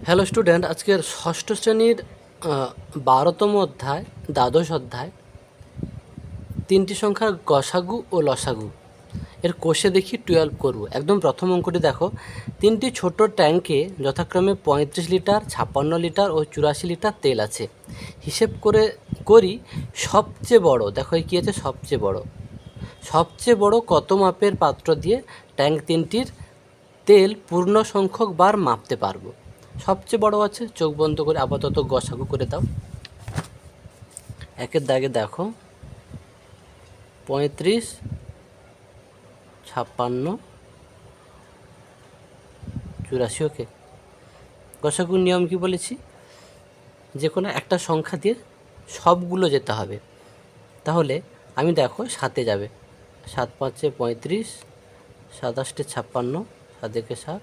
Hello student, আজকের ষষ্ঠ শ্রেণীর 12তম অধ্যায়, দ্বাদশ অধ্যায়, তিনটি সংখ্যার গসাগু ও লসাগু এর কোষে দেখি 12 করব। একদম প্রথম অঙ্কটি দেখো, তিনটি ছোট ট্যাঙ্কে যথাক্রমে 35 লিটার, 56 লিটার ও 84 লিটার তেল আছে। হিসেব করি সবচেয়ে বড়, দেখো এই কী আছে, সবচেয়ে বড় কত মাপের পাত্র দিয়ে ট্যাঙ্ক তিনটির তেল পূর্ণ সংখ্যক বার মাপতে পারবো। সবচেয়ে বড় আছে, চোখ বন্ধ করে আপাতত গসাগু করে দাও। একের দাগে দেখো 35, 56, 84। ওকে, গসাগুর নিয়ম কি বলেছি, যে কোনো একটা সংখ্যা দিয়ে সবগুলো যেতে হবে। তাহলে আমি দেখো 7-এ যাবে, 7 5 35, 7 8 56, 7 1 7,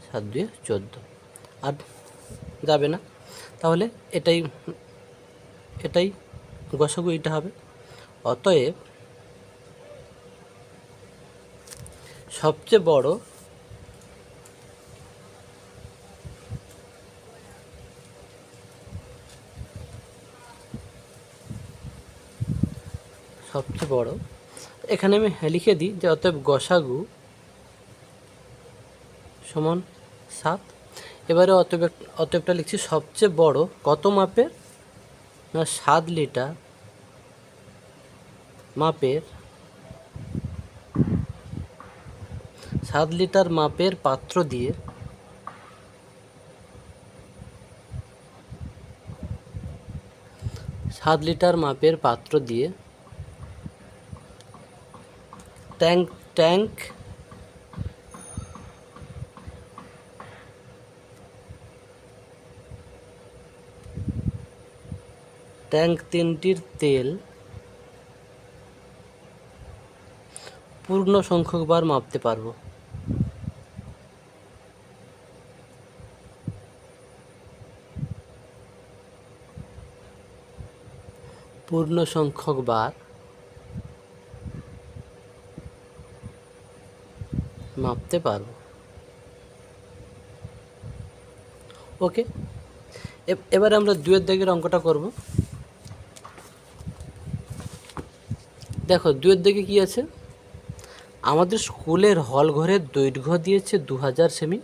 7 2 14, আর যাবে না। তাহলে এটাই গসাগু, এটা হবে। অতএব সবচেয়ে বড় এখানে আমি লিখে দিই যে অতএব গসাগু সমান 7। এবারে অতএবটা লিখছি সবচেয়ে বড় কত মাপের, না 7 লিটার মাপের, 7 লিটার মাপের পাত্র দিয়ে ট্যাঙ্ক তিনটির তেল পূর্ণ সংখ্যক বার মাপতে পারবো। পূর্ণ সংখ্যক বার মাপতে পারবো। ওকে, এবারে আমরা 2-এর দাগের অঙ্কটা করব। দেখো 2-এর দাগে কী আছে, আমাদের স্কুলের হল ঘরের দৈর্ঘ্য দিয়েছে 2000 সেমি,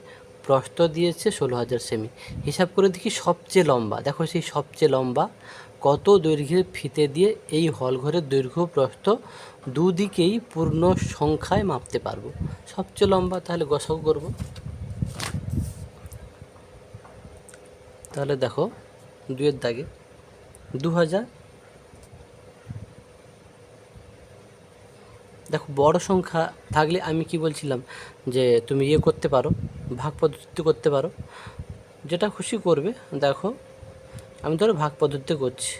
প্রস্থ দিয়েছে 16000 সেমি। হিসাব করে দেখি সবচেয়ে লম্বা, দেখো সেই সবচেয়ে লম্বা কত দৈর্ঘ্যের ফিতে দিয়ে এই হল ঘরের দৈর্ঘ্য প্রস্থ দুদিকেই পূর্ণ সংখ্যায় মাপতে পারবো। সবচেয়ে লম্বা, তাহলে গসাগু করব। তাহলে দেখো 2-এর দাগে 2000, দেখো বড় সংখ্যা থাকলে আমি কি বলছিলাম যে তুমি করতে পারো, ভাগ পদ্ধতি করতে পারো, যেটা খুশি করবে। দেখো আমি ধরো ভাগ পদ্ধতি করছি।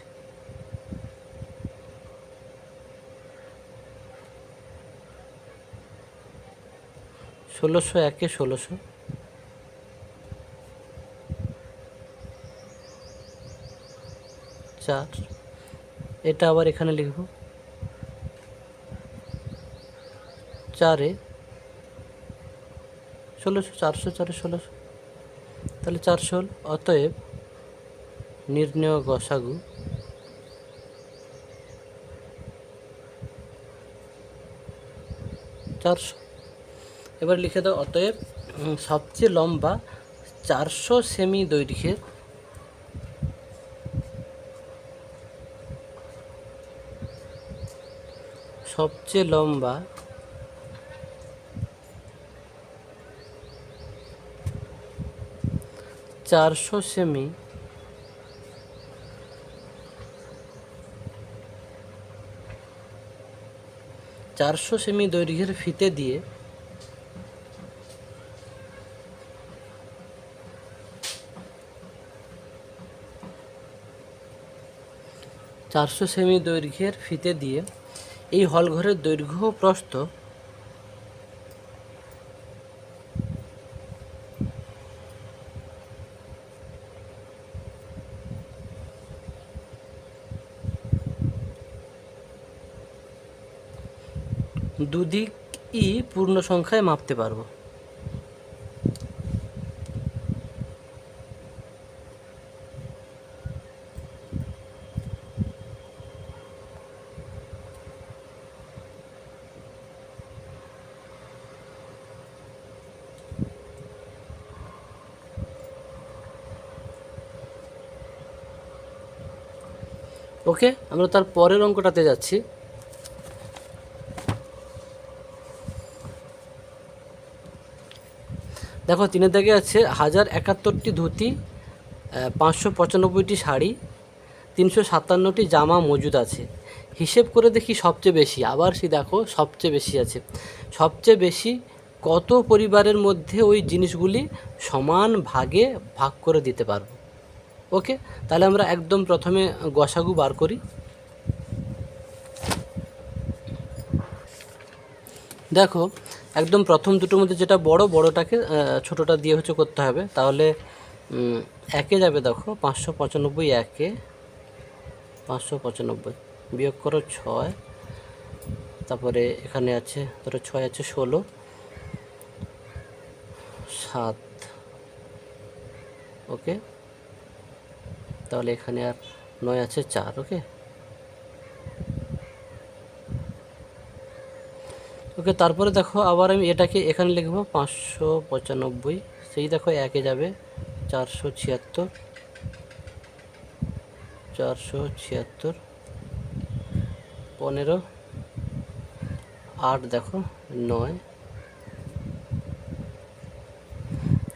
1600 একে 1600, 4, এটা আবার এখানে লিখব 4-এ 1600, 400 4-এ 1600, তাহলে 400 হল। অতএব নির্ণেয় গসাগু চারশো। এবার লিখে দাও অতএব সবচেয়ে লম্বা 400 সেমি দৈর্ঘ্যের সবচেয়ে লম্বা 400 সেমি দৈর্ঘ্যের ফিতে দিয়ে 400 সেমি দৈর্ঘ্যের ফিতে দিয়ে এই হলঘরের দৈর্ঘ্য প্রস্থ দুদিকই পূর্ণ সংখ্যায় মাপতে পারবো। ওকে, আমরা তার পরের অঙ্কটাতে যাচ্ছি। দেখো 3 দাগে আছে 1071টি ধুতি, 595টি শাড়ি, 357টি জামা মজুদ আছে। হিসেব করে দেখি সবচেয়ে বেশি, আবার সে দেখো সবচেয়ে বেশি আছে, সবচেয়ে বেশি কত পরিবারের মধ্যে ওই জিনিসগুলি সমান ভাগে ভাগ করে দিতে পারবো। ওকে, তাহলে আমরা একদম প্রথমে গসাগু বার করি। দেখো একদম প্রথম দুটোর মধ্যে যেটা বড়টাকে ছোটোটা দিয়ে করতে হবে। তাহলে একে যাবে, দেখো 595, একে 595 বিয়োগ করো 6, তারপরে এখানে আছে ধরো 6 আছে 16, 7, ওকে, তাহলে এখানে আর 9 আছে 4, ওকে ওকে। তারপরে দেখো আবার আমি এটাকে এখানে লিখবো 595, সেই দেখো একে যাবে 476, 15, 8 দেখো 9,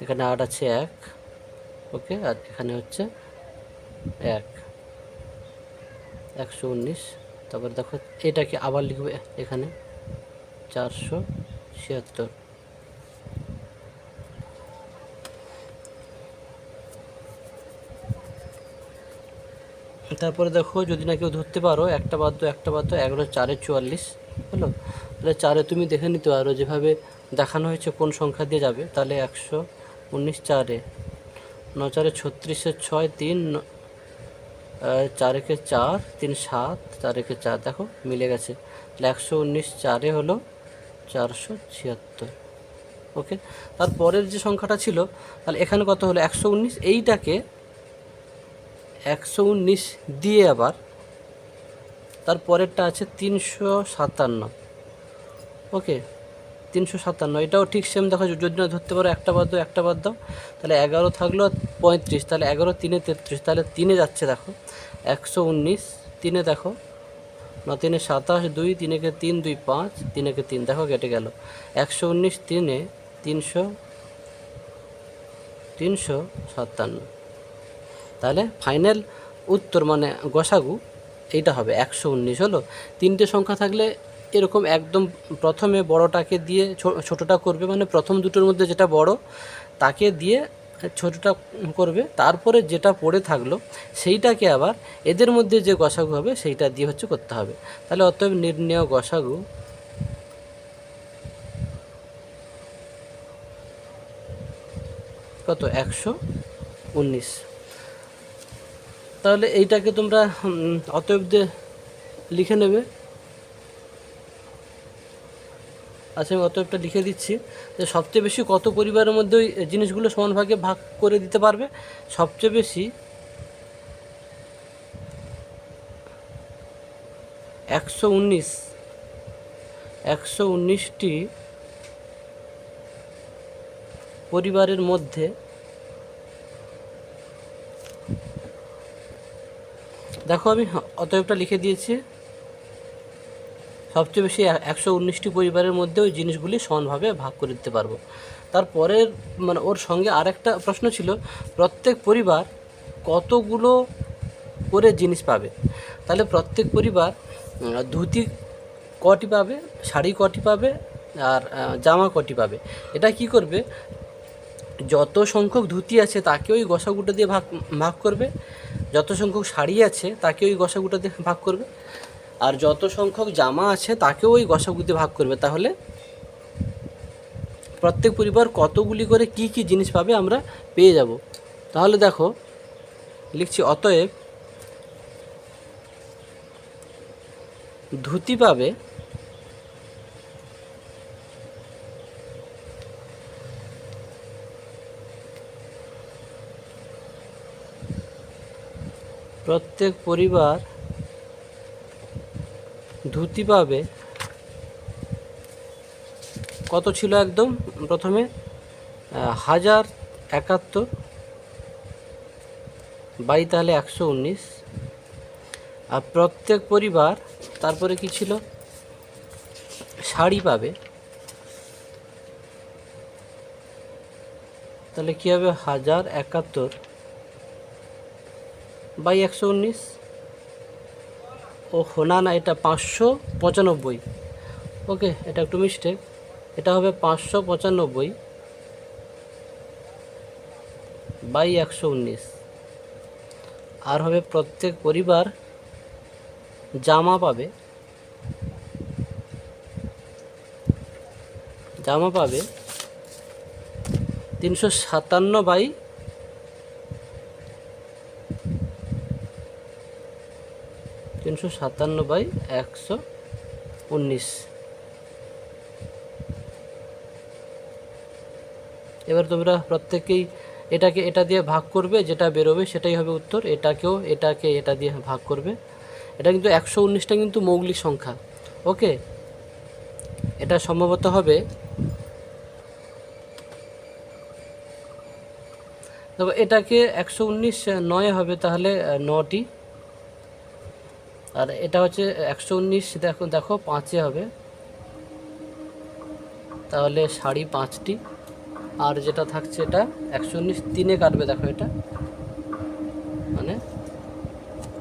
এখানে 8 আছে 1, ওকে, আর এখানে হচ্ছে 1, 119। তারপরে দেখো এটাকে আবার লিখবে এখানে 476। তারপরে দেখো যদি না কেউ ধরতে পারো, একটা বাদ 11 4 44 হলো। তাহলে 4 তুমি দেখে নিতে পারো যেভাবে দেখানো হয়েছে কোন সংখ্যা দিয়ে যাবে। তাহলে 119 4, 9 4 36, 6 3, 4 1 4, 3 7, 4 1 4, দেখো মিলে গেছে। তাহলে 119 4 হলো 476, ওকে। তারপরের যে সংখ্যাটা ছিল, তাহলে এখানে কত হলো 119, এইটাকে 119 দিয়ে আবার তারপরেরটা আছে 357, ওকে 357, এটাও ঠিক সেম। দেখো যদি না ধরতে পারো একটা বাদ দাও, তাহলে 11 থাকলো 35, তাহলে 11 3 33, তাহলে 3 যাচ্ছে। দেখো 119 3, দেখো 9 3 27, 2 3 3 2 5, 3 3, দেখো কেটে গেল। 119 3 357, তাহলে ফাইনাল উত্তর মানে গসাগু এইটা হবে 119 হলো। 3টে সংখ্যা থাকলে এরকম একদম প্রথমে বড়টাকে দিয়ে ছোটোটা করবে, মানে প্রথম দুটোর মধ্যে যেটা বড় তাকে দিয়ে ছোটোটা করবে, তারপরে যেটা পড়ে থাকলো সেইটাকে আবার এদের মধ্যে যে গসাগু হবে সেইটা দিয়ে করতে হবে। তাহলে অতএব নির্ণেয় গসাগু কত 119। তাহলে এইটাকে তোমরা অতএব লিখে নেবে। আচ্ছা, আমি অতএবটা লিখে দিচ্ছি যে সবচেয়ে বেশি কত পরিবারের মধ্যে ওই জিনিসগুলো সমান ভাগে ভাগ করে দিতে পারবে। সবচেয়ে বেশি 119টি পরিবারের মধ্যে দেখো আমি অতএবটা লিখে দিয়েছি। সবচেয়ে বেশি 119টি পরিবারের মধ্যে ওই জিনিসগুলি সমানভাবে ভাগ করে দিতে পারবো। তারপরের মানে ওর সঙ্গে আরেকটা প্রশ্ন ছিল, প্রত্যেক পরিবার কতগুলো করে জিনিস পাবে। তাহলে প্রত্যেক পরিবার ধুতি কটি পাবে, শাড়ি কটি পাবে, আর জামা কটি পাবে। এটা কি করবে, যত সংখ্যক ধুতি আছে তাকে ওই গসাগুটা দিয়ে ভাগ করবে, যত সংখ্যক শাড়ি আছে তাকে ওই গসাগুটা দিয়ে ভাগ করবে, আর যত সংখ্যক জামা আছে তাকেও ওই গসাগু দিয়ে ভাগ করবে। তাহলে প্রত্যেক পরিবার কতগুলি করে কি কি জিনিস পাবে আমরা পেয়ে যাব। তাহলে দেখো লিখছি, অতএব ধুতি পাবে প্রত্যেক পরিবার ধুতি পাবে কত ছিল একদম প্রথমে 1071 বাই তাহলে 119, আর প্রত্যেক পরিবার, তারপরে কি ছিল, শাড়ি পাবে, তাহলে কী হবে 1071 বাই 119। ও না, এটা 595। ওকে, এটা একটু মিস্টেক, এটা হবে 595 বাই 119। আর হবে প্রত্যেক পরিবার জামা পাবে 357 বাই 119। এবার তোমরা প্রত্যেকেই এটাকে এটা দিয়ে ভাগ করবে, যেটা বেরোবে সেটাই হবে উত্তর। এটাকে এটা দিয়ে ভাগ করবে। এটা কিন্তু 119টা কিন্তু মৌলিক সংখ্যা। ওকে, এটা সম্ভবত হবে, তবে এটাকে 119 9 হবে, তাহলে 9টি। আর এটা হচ্ছে 119 দেখো 5 হবে, তাহলে শাড়ি 5টি। আর যেটা থাকছে এটা 119 3 কাটবে, দেখো এটা মানে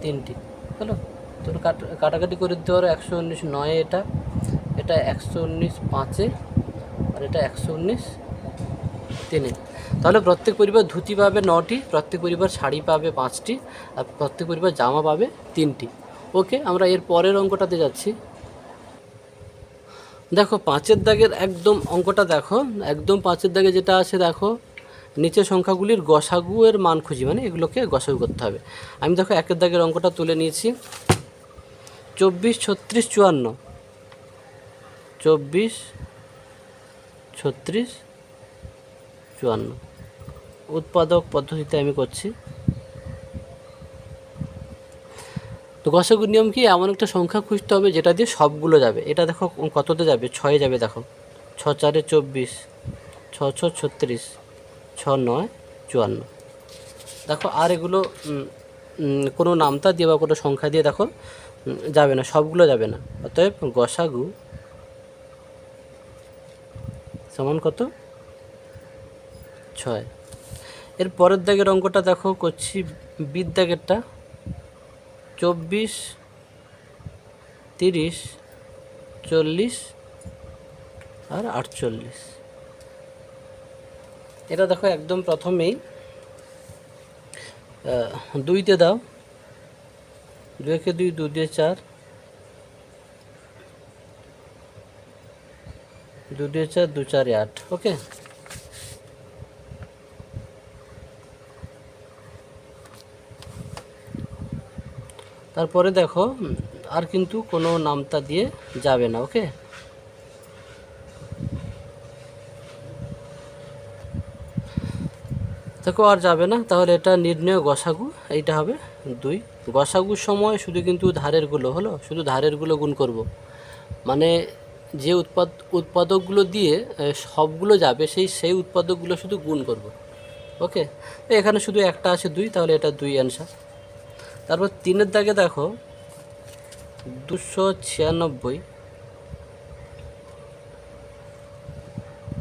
3টি হলো। তোমরা কাটাকাটি করে দিতে পারো। 119 9 এটা 119 5, আর এটা 119 3। তাহলে প্রত্যেক পরিবার ধুতি পাবে 9টি, প্রত্যেক পরিবার শাড়ি পাবে 5টি, আর প্রত্যেক পরিবার জামা পাবে 3টি। ওকে, আমরা এর পরের অঙ্কটাতে যাচ্ছি। দেখো 5-এর দাগের একদম অঙ্কটা দেখো, একদম 5-এর দাগে যেটা আছে দেখো, নিচের সংখ্যাগুলির গসাগু এর মান খুঁজি, মানে এগুলোকে গসাগু করতে হবে। আমি দেখো 1-এর দাগের অঙ্কটা তুলে নিয়েছি। 24 36 54, 24 36 54 উৎপাদক পদ্ধতিতে আমি করছি। তো গসাগুর নিয়ম কি, এমন একটা সংখ্যা খুঁজতে হবে যেটা দিয়ে সবগুলো যাবে। এটা দেখো কততে যাবে, 6-এ যাবে। দেখো 6 4 24, 6 6 36, 6 9 54। দেখো আর এগুলো কোনো নামতা দিয়ে বা কোনো সংখ্যা দিয়ে দেখো যাবে না, সবগুলো যাবে না। অতএব গসাগু সমান কত, 6। এর পরের দাগের অঙ্কটা দেখো করছি, বির দাগেরটা। 24 30 40 আর 48। এটা দেখো একদম প্রথমেই 2তে দাও, 2 2 2 দিয়ে 4, 2 দিয়ে 4 2 4 8। ওকে, তারপরে দেখো আর কিন্তু কোনো নামতা দিয়ে যাবে না। ওকে, দেখো আর যাবে না, তাহলে এটা নির্ণয় গসাগু, এইটা হবে 2। গসাগুর সময় শুধু কিন্তু ধারেরগুলো হলো, শুধু ধারেরগুলো গুণ করব, মানে যে উৎপাদকগুলো দিয়ে সবগুলো যাবে সেই উৎপাদকগুলো শুধু গুণ করব। ওকে, এখানে শুধু একটা আছে 2, তাহলে এটা 2 অ্যান্সার। তারপর 3-এর দাগে দেখো 296,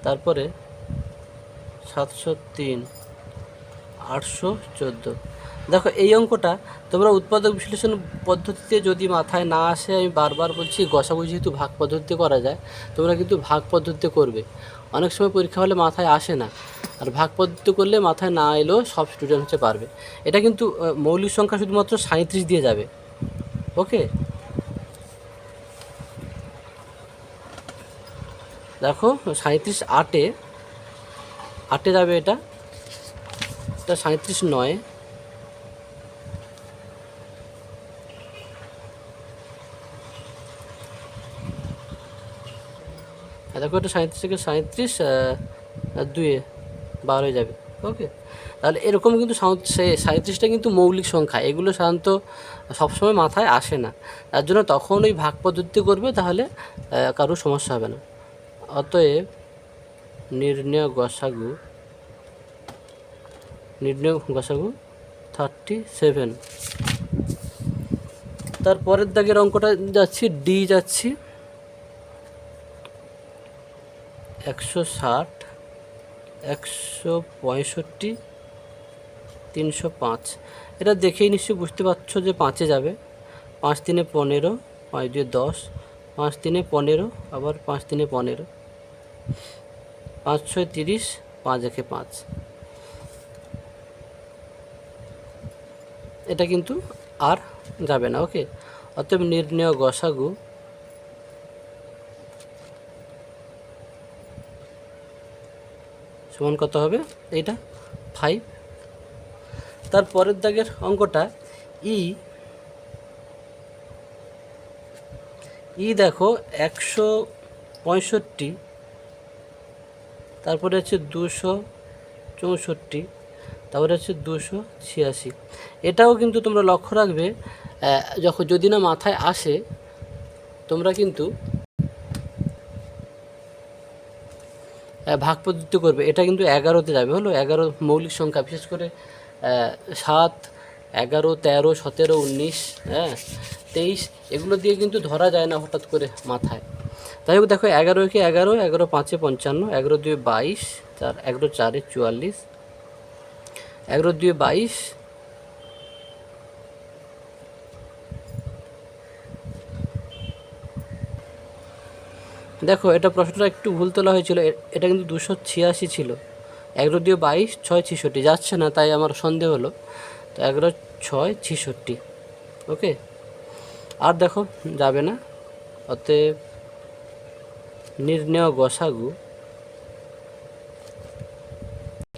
তারপরে 703, 814। দেখো এই অঙ্কটা তোমরা উৎপাদক বিশ্লেষণ পদ্ধতিতে যদি মাথায় না আসে, আমি বারবার বলছি গসাগু যেহেতু ভাগ পদ্ধতিতে করা যায়, তোমরা কিন্তু ভাগ পদ্ধতিতে করবে। অনেক সময় পরীক্ষা হলে মাথায় আসে না, আর ভাগ পদ্ধতি করলে মাথায় না এলেও সব স্টুডেন্ট হচ্ছে পারবে। এটা কিন্তু মৌলিক সংখ্যা শুধুমাত্র 37 দিয়ে যাবে। ওকে, দেখো 37 8-এ যাবে, এটা 37 9, দেখো এটা 37 থেকে 37 2-এ 12 হয়ে যাবে। ওকে, তাহলে এরকম কিন্তু 37টা কিন্তু মৌলিক সংখ্যা, এগুলো সাধারণত সবসময় মাথায় আসে না, তার জন্য তখন ওই ভাগ পদ্ধতি করবে, তাহলে কারো সমস্যা হবে না। অতএব নির্ণয় গসাগু 37। তারপরের দাগের অঙ্কটা যাচ্ছি, ডি যাচ্ছি 160, 165, 305। এটা দেখেই নিশ্চয়ই বুঝতে পারছো যে 5-এ যাবে। 5 3 15, 5 2 10, 5 3 15, আবার 5 3 15, 5 6 30, 5 1 5। এটা কিন্তু আর যাবে না। ওকে, অতএব নির্ণেয় গসাগু সমান কত হবে? এইটা 5। তারপরের দাগের অঙ্কটা দেখো 165, তারপরে হচ্ছে 264, তারপরে হচ্ছে 286। এটাও কিন্তু তোমরা লক্ষ্য রাখবে, যদি না মাথায় আসে তোমরা কিন্তু ভাগ পদ্ধতি করবে। এটা কিন্তু 11তে যাবে, হলো 11 মৌলিক সংখ্যা, বিশেষ করে 7, 11, 13, 17, 19, 23 এগুলো দিয়ে কিন্তু ধরা যায় না হঠাৎ করে মাথায়। তাই হোক, দেখো 11 একে 11, 11 5-এ 55, 11 2 22, 11 4-এ 44, 11 2 22, দেখো এটা প্রশ্নটা একটু ভুল তোলা হয়েছিল, এটা কিন্তু 286 ছিল। 11 2 22, 6 66 যাচ্ছে না, তাই আমার সন্দেহ হলো। তো 11 6 66। ওকে, আর দেখো যাবে না, অতএব নির্ণেয় গসাগু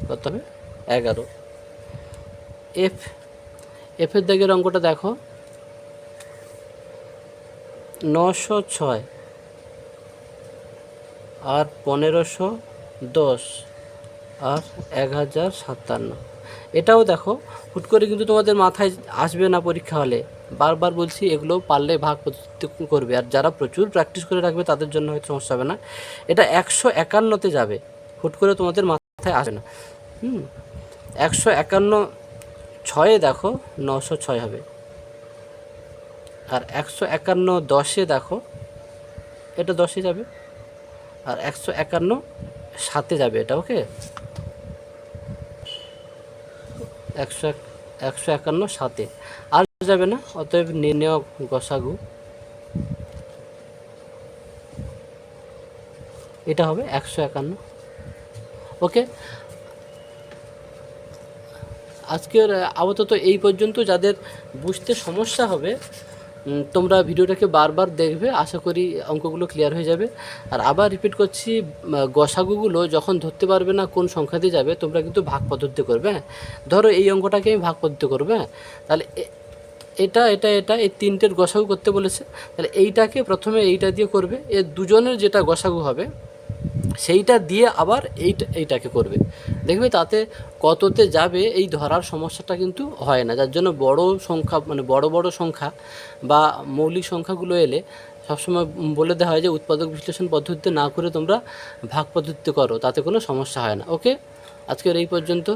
কত হবে? 11। এফের দাগের অঙ্কটা দেখো 906 আর 1510 আর 1057। এটাও দেখো হুট করে কিন্তু তোমাদের মাথায় আসবে না পরীক্ষা হলে। বারবার বলছি, এগুলো পারলে ভাগ পদ্ধতি করবে, আর যারা প্রচুর প্র্যাকটিস করে রাখবে তাদের জন্য হয়তো সমস্যা হবে না। এটা 151-তে যাবে, হুট করে তোমাদের মাথায় আসে না। 151 6-এ দেখো 906 হবে, আর 151 10-এ দেখো এটা 10-এ যাবে, আর 151 7-এ যাবে এটা। ওকে, 151 7-এ আর যাবে না, অতএব নির্ণেয় গসাগু এটা হবে 151। ওকে, আজকের আপাতত এই পর্যন্ত। যাদের বুঝতে সমস্যা হবে তোমরা ভিডিওটাকে বারবার দেখবে, আশা করি অঙ্কগুলো ক্লিয়ার হয়ে যাবে। আর আবার রিপিট করছি, গসাগুগুলো যখন ধরতে পারবে না কোন সংখ্যা দিয়ে যাবে, তোমরা কিন্তু ভাগ পদ্ধতি করবে। ধরো এই অঙ্কটাকে আমি ভাগ পদ্ধতি করবে, তাহলে এটা এটা এটা এই তিনটের গসাগু করতে বলেছে, তাহলে এইটাকে প্রথমে এইটা দিয়ে করবে, এর দুজনের যেটা গসাগু হবে সেইটা দিয়ে আবার এইটাকে করবে। দেখবে তাতে কততে যাবে এই ধরার সমস্যাটা কিন্তু হয় না। যার জন্য বড় সংখ্যা, মানে বড় বড় সংখ্যা বা মৌলিক সংখ্যাগুলো এলে সবসময় বলে দেওয়া হয় যে উৎপাদক বিশ্লেষণ পদ্ধতিতে না করে তোমরা ভাগ পদ্ধতিতে করো, তাতে কোনো সমস্যা হয় না। ওকে, আজকের এই পর্যন্ত।